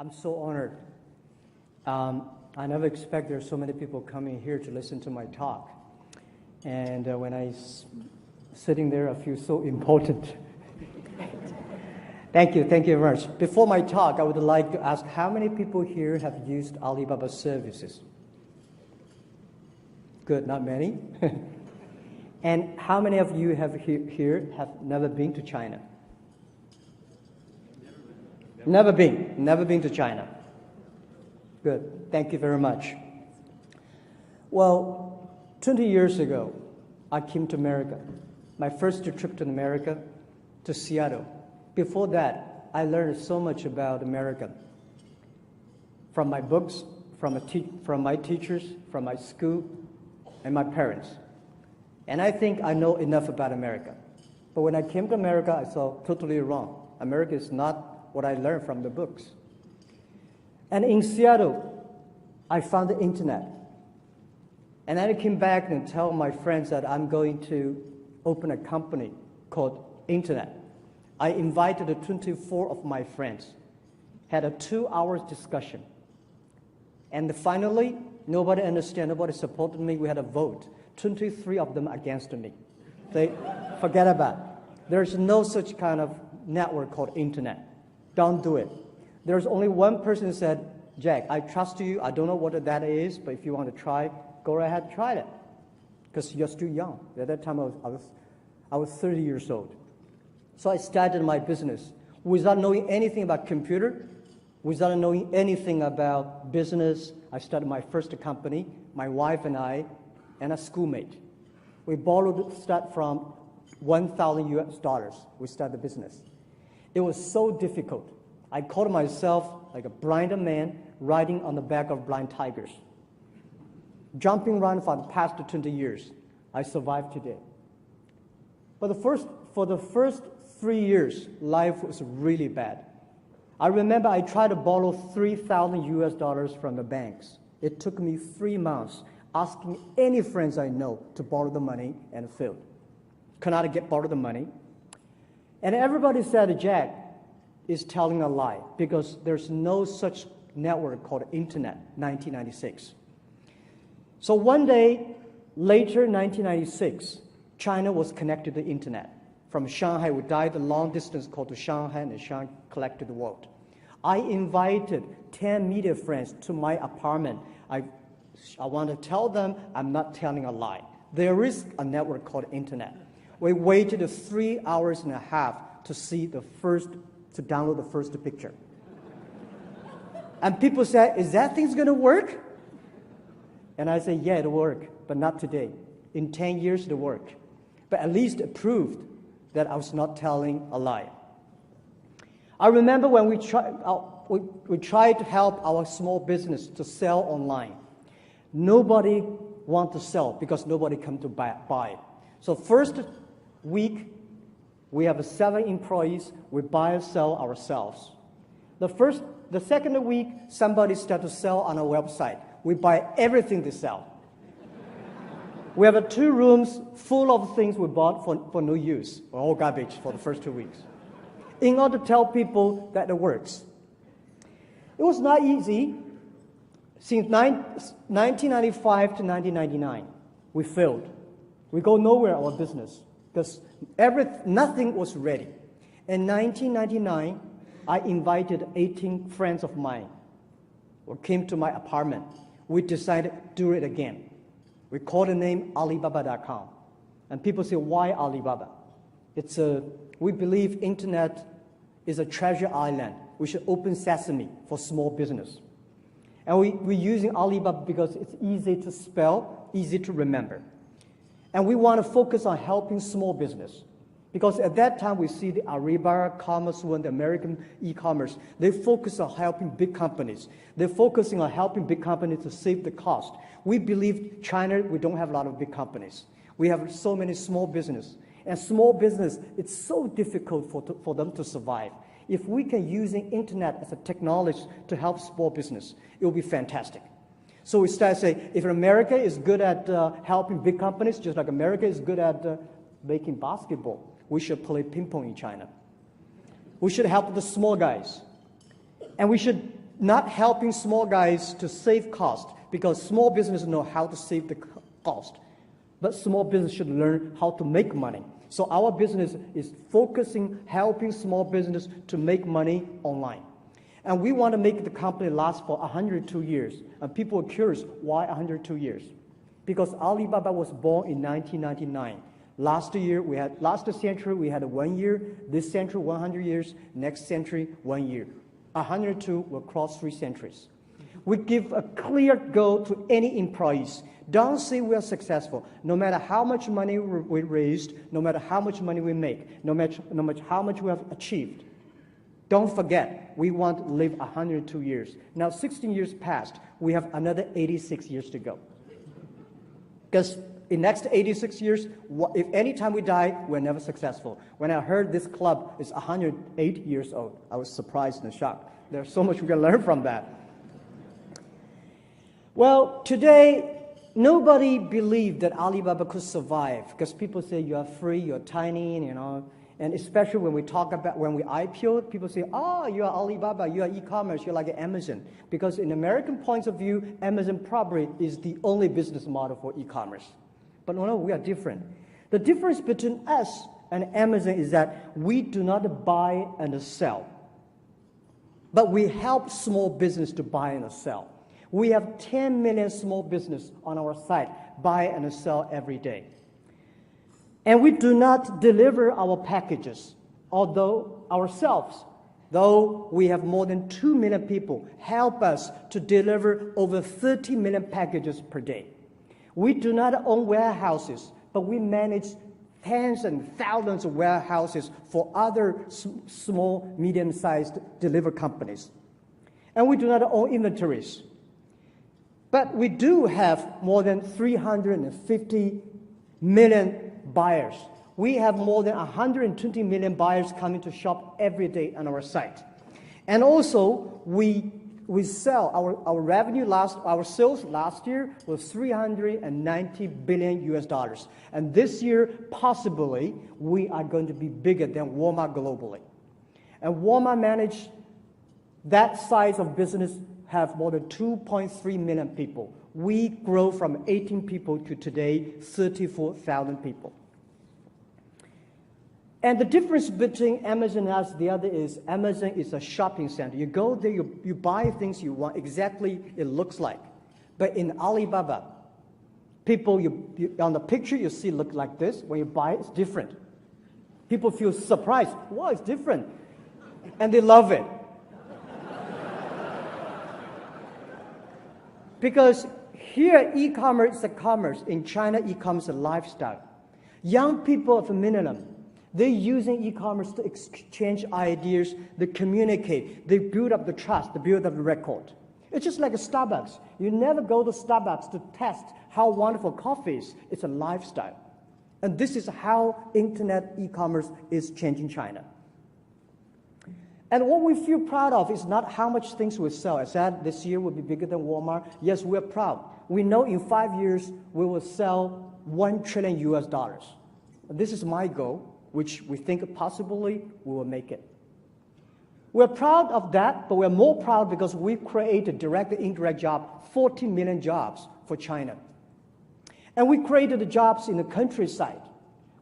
I'm so honored. I never expect there's so many people coming here to listen to my talk. And when I sitting there, I feel so important. Thank you very much. Before my talk, I would like to ask how many people here have used Alibaba services? Good, not many. And how many of you here have never been to China? Never been to China. Good, thank you very much. Well, 20 years ago, I came to America. My first trip to America, to Seattle. Before that, I learned so much about America. From my books, from my teachers, from my school, and my parents. And I think I know enough about America. But when I came to America, I saw totally wrong. America is not what I learned from the books. And in Seattle, I found the internet. And then I came back and tell my friends that I'm going to open a company called Internet. I invited 24 of my friends, had a 2-hour discussion. And finally, nobody understood, nobody supported me. We had a vote. 23 of them against me. They forget about it. There's no such kind of network called Internet. Don't do it. There's only one person who said, Jack, I trust you. I don't know what that is, but if you want to try, go ahead, try it. Because you're still young. At that time, I was 30 years old. So I started my business without knowing anything about computer, without knowing anything about business. I started my first company, my wife and I, and a schoolmate. We start from $1,000 US. We started the business. It was so difficult. I called myself like a blind man riding on the back of blind tigers. Jumping around for the past 20 years. I survived today. But for the first 3 years, life was really bad. I remember I tried to borrow $3,000 US from the banks. It took me 3 months asking any friends I know to borrow the money and failed. Could not borrow the money. And everybody said Jack is telling a lie because there's no such network called Internet, 1996. So one day, later 1996, China was connected to the Internet. From Shanghai, we died the long distance called to Shanghai, and Shanghai collected the world. I invited 10 media friends to my apartment. I want to tell them I'm not telling a lie. There is a network called Internet. We waited 3 hours and a half to download the first picture. And people said, is that thing's going to work? And I said, yeah, it'll work, but not today. In 10 years, it'll work. But at least it proved that I was not telling a lie. I remember when we tried to help our small business to sell online. Nobody wanted to sell because nobody come to buy. So first week, we have 7 employees. We buy and sell ourselves. The second week, somebody started to sell on our website. We buy everything they sell. We have 2 rooms full of things we bought for no use, all garbage for the first 2 weeks, in order to tell people that it works. It was not easy. Since 1995 to 1999, we failed. We go nowhere in our business because nothing was ready. In 1999, I invited 18 friends of mine who came to my apartment. We decided to do it again. We called the name Alibaba.com. And people say, why Alibaba? We believe Internet is a treasure island. We should open sesame for small business. And we're using Alibaba because it's easy to spell, easy to remember. And we want to focus on helping small business. Because at that time, we see the Alibaba, Commerce One, the American e-commerce. They focus on helping big companies. They're focusing on helping big companies to save the cost. We believe China, we don't have a lot of big companies. We have so many small business. And small business, it's so difficult for them to survive. If we can use the Internet as a technology to help small business, it will be fantastic. So we start saying, if America is good at helping big companies, just like America is good at making basketball, we should play ping pong in China. We should help the small guys. And we should not helping small guys to save cost, because small businesses know how to save the cost, but small business should learn how to make money. So our business is focusing, helping small business to make money online. And we want to make the company last for 102 years. And people are curious, why 102 years? Because Alibaba was born in 1999. Last century, we had 1 year. This century, 100 years. Next century, 1 year. 102 will cross 3 centuries. We give a clear goal to any employees. Don't say we are successful. No matter how much money we raised, no matter how much money we make, no matter how much we have achieved, don't forget, we want to live 102 years. Now, 16 years passed. We have another 86 years to go. Because in the next 86 years, if any time we die, we're never successful. When I heard this club is 108 years old, I was surprised and shocked. There's so much we can learn from that. Well, today, nobody believed that Alibaba could survive, because people say you are free, you're tiny, and especially when we talk about, when we IPO, people say, oh, you are Alibaba, you are e-commerce, you're like Amazon. Because in American points of view, Amazon probably is the only business model for e-commerce. But no, we are different. The difference between us and Amazon is that we do not buy and sell, but we help small business to buy and sell. We have 10 million small business on our site, buy and sell every day. And we do not deliver our packages, though we have more than 2 million people help us to deliver over 30 million packages per day. We do not own warehouses, but we manage tens and thousands of warehouses for other small, medium-sized delivery companies. And we do not own inventories. But we do have more than 350 million buyers. We have more than 120 million buyers coming to shop every day on our site. And also, we sell, our revenue our sales last year was $390 billion US. And this year, possibly, we are going to be bigger than Walmart globally. And Walmart manage that size of business have more than 2.3 million people. We grow from 18 people to today, 34,000 people. And the difference between Amazon and us, the other is Amazon is a shopping center. You go there, you buy things you want, exactly it looks like. But in Alibaba, people, on the picture you see look like this. When you buy it, it's different. People feel surprised. Wow, it's different. And they love it. Because here, e-commerce is a commerce. In China, e-commerce is a lifestyle. Young people are familiar. They're using e-commerce to exchange ideas, they communicate, they build up the trust, they build up the record. It's just like a Starbucks. You never go to Starbucks to test how wonderful coffee is. It's a lifestyle. And this is how internet e-commerce is changing China. And what we feel proud of is not how much things we sell. I said this year will be bigger than Walmart. Yes, we're proud. We know in 5 years we will sell $1 trillion US. And this is my goal, which we think possibly we will make it. We're proud of that, but we're more proud because we created direct and indirect jobs, 40 million jobs for China. And we created the jobs in the countryside.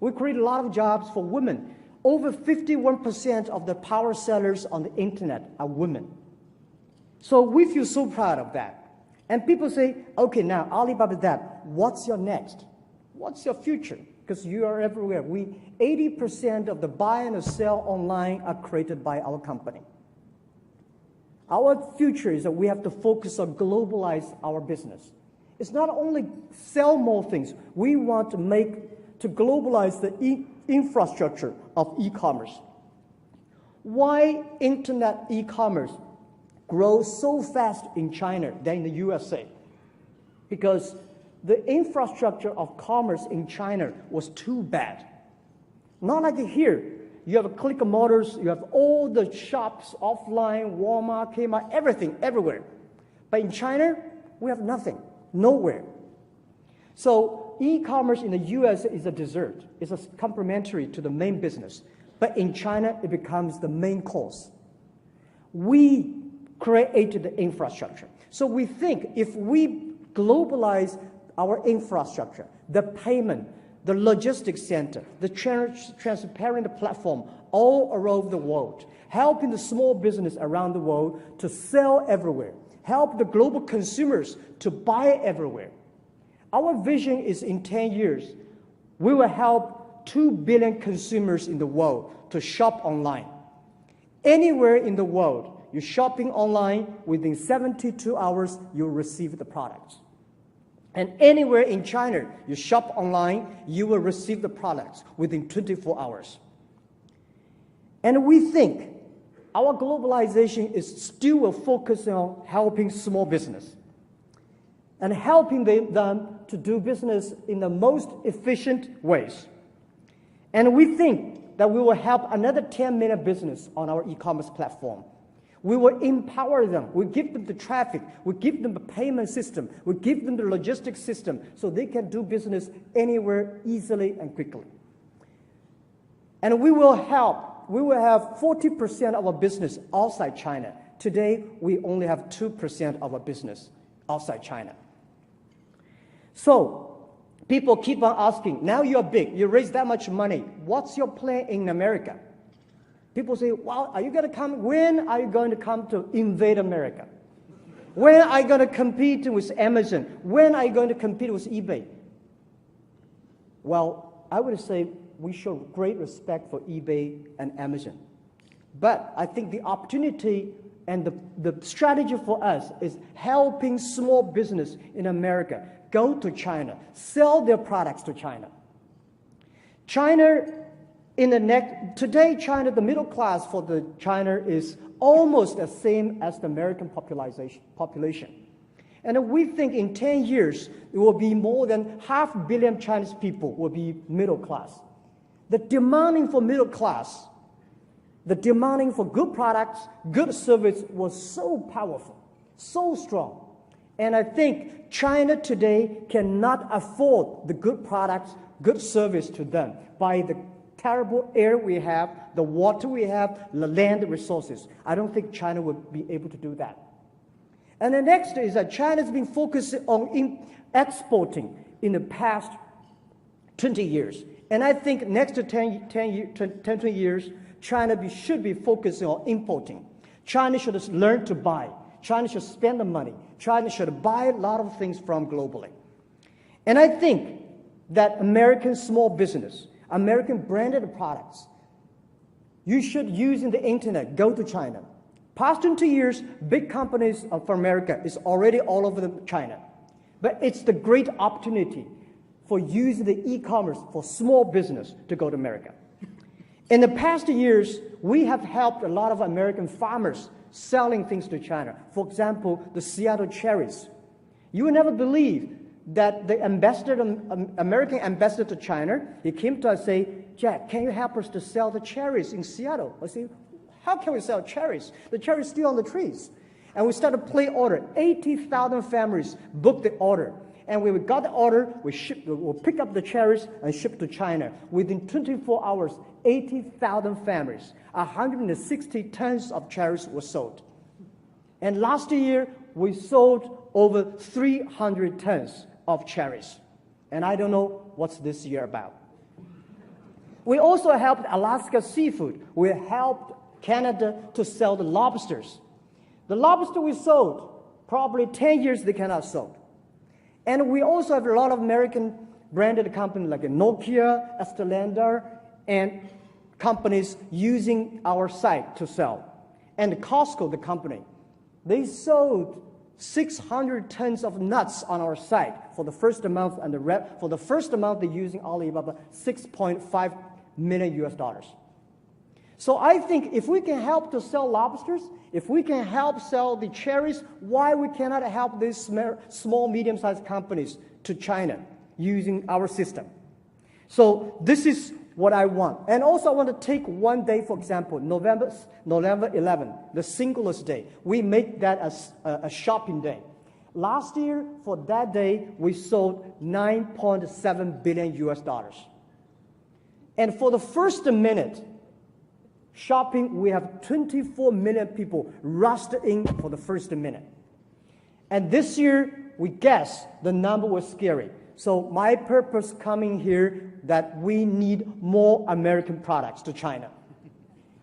We created a lot of jobs for women. Over 51% of the power sellers on the internet are women. So we feel so proud of that. And people say, okay, now Alibaba is that. What's your next? What's your future? Because you are everywhere. 80% of the buy and sell online are created by our company. Our future is that we have to focus on globalize our business. It's not only sell more things. We want to globalize the infrastructure of e-commerce. Why internet e-commerce grows so fast in China than in the USA? Because the infrastructure of commerce in China was too bad. Not like here. You have click motors, you have all the shops offline, Walmart, Kmart, everything, everywhere. But in China, we have nothing, nowhere. So e-commerce in the US is a dessert. It's a complementary to the main business. But in China, it becomes the main course. We create the infrastructure. So we think if we globalize our infrastructure, the payment, the logistics center, the transparent platform all around the world, helping the small business around the world to sell everywhere, help the global consumers to buy everywhere. Our vision is in 10 years, we will help 2 billion consumers in the world to shop online. Anywhere in the world, you're shopping online, within 72 hours, you'll receive the products. And anywhere in China, you shop online, you will receive the products within 24 hours. And we think our globalization is still focusing on helping small business and helping them to do business in the most efficient ways. And we think that we will help another 10 million business on our e-commerce platform. We will empower them. We give them the traffic. We give them the payment system. We give them the logistics system so they can do business anywhere easily and quickly. And we will help. We will have 40% of our business outside China. Today, we only have 2% of our business outside China. So people keep on asking, now you're big, you raise that much money, what's your plan in America? People say, well, are you going to come? When are you going to come to invade America? When are you going to compete with Amazon? When are you going to compete with eBay? Well, I would say we show great respect for eBay and Amazon. But I think the opportunity and the strategy for us is helping small business in America go to China, sell their products to China. Today, China, the middle class for China is almost the same as the American population. And we think in 10 years, it will be more than 500 million Chinese people will be middle class. The demanding for middle class, the demanding for good products, good service was so powerful, so strong. And I think China today cannot afford the good products, good service to them by the terrible air we have, the water we have, the land resources. I don't think China would be able to do that. And the next is that China's been focusing on exporting in the past 20 years. And I think next 20 years, China should be focusing on importing. China should learn to buy. China should spend the money. China should buy a lot of things from globally. And I think that American small business, American branded products, you should use in the internet, go to China. Past 20 years, big companies of America is already all over China. But it's the great opportunity for using the e-commerce for small business to go to America. In the past years, we have helped a lot of American farmers selling things to China. For example, the Seattle cherries. You will never believe that the American ambassador to China, he came to us and say, Jack, can you help us to sell the cherries in Seattle? I say, how can we sell cherries? The cherries are still on the trees. And we started to place order. 80,000 families booked the order. And when we got the order, we'll pick up the cherries and ship to China. Within 24 hours, 80,000 families, 160 tons of cherries were sold. And last year, we sold over 300 tons of cherries. And I don't know what's this year about. We also helped Alaska Seafood. We helped Canada to sell the lobsters. The lobster we sold, probably 10 years they cannot sell. And we also have a lot of American branded companies like Nokia, Estelander, and companies using our site to sell. And Costco, the company, they sold 600 tons of nuts on our site for the first month, and for the first month they're using Alibaba $6.5 million. So I think if we can help to sell lobsters, if we can help sell the cherries, why we cannot help these small, medium-sized companies to China using our system? So this is what I want. And also I want to take one day, for example, November 11, the Singles Day. We make that as a shopping day. Last year, for that day, we sold $9.7 billion. And for the first minute, Shopping, we have 24 million people rushed in for the first minute. And this year, we guess the number was scary. So my purpose coming here that we need more American products to China.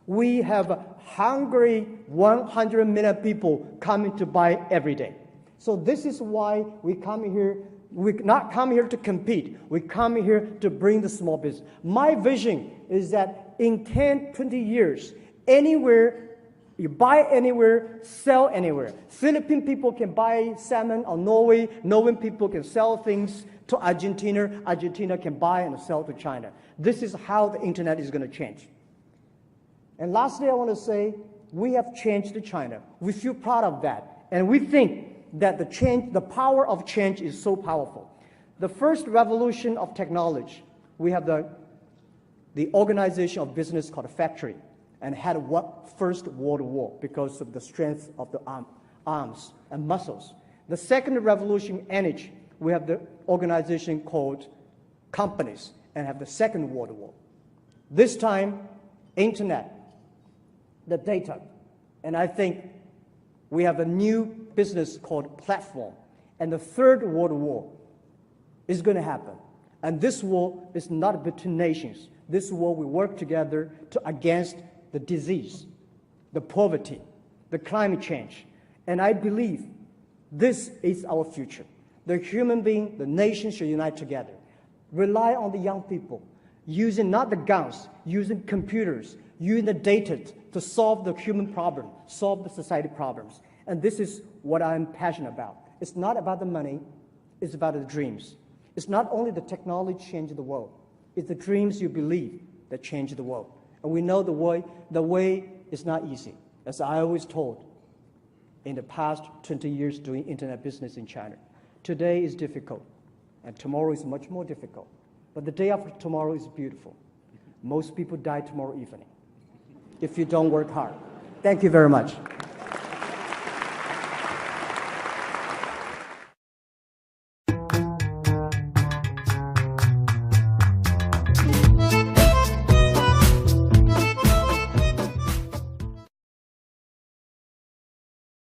We have hungry 100 million people coming to buy every day. So this is why we come here. We not come here to compete. We come here to bring the small business. My vision is that in 10, 20 years, anywhere, you buy anywhere, sell anywhere. Philippine people can buy salmon on Norway. Norwegian people can sell things to Argentina. Argentina can buy and sell to China. This is how the internet is going to change. And lastly, I want to say, we have changed to China. We feel proud of that. And we think that the power of change is so powerful. The first revolution of technology, we have the organization of business called a factory, and had First World War because of the strength of the arms and muscles. The second revolution, energy, we have the organization called companies, and have the Second World War. This time, internet, the data, and I think we have a new business called platform. And the Third World War is going to happen. And this war is not between nations. This war we work together against the disease, the poverty, the climate change. And I believe this is our future. The human being, the nation should unite together. Rely on the young people, using not the guns, using computers, using the data to solve the human problem, solve the society problems. And this is what I'm passionate about. It's not about the money, it's about the dreams. It's not only the technology changing the world, it's the dreams you believe that change the world. And we know the way is not easy. As I always told in the past 20 years doing internet business in China. Today is difficult, and tomorrow is much more difficult. But the day after tomorrow is beautiful. Most people die tomorrow evening if you don't work hard. Thank you very much.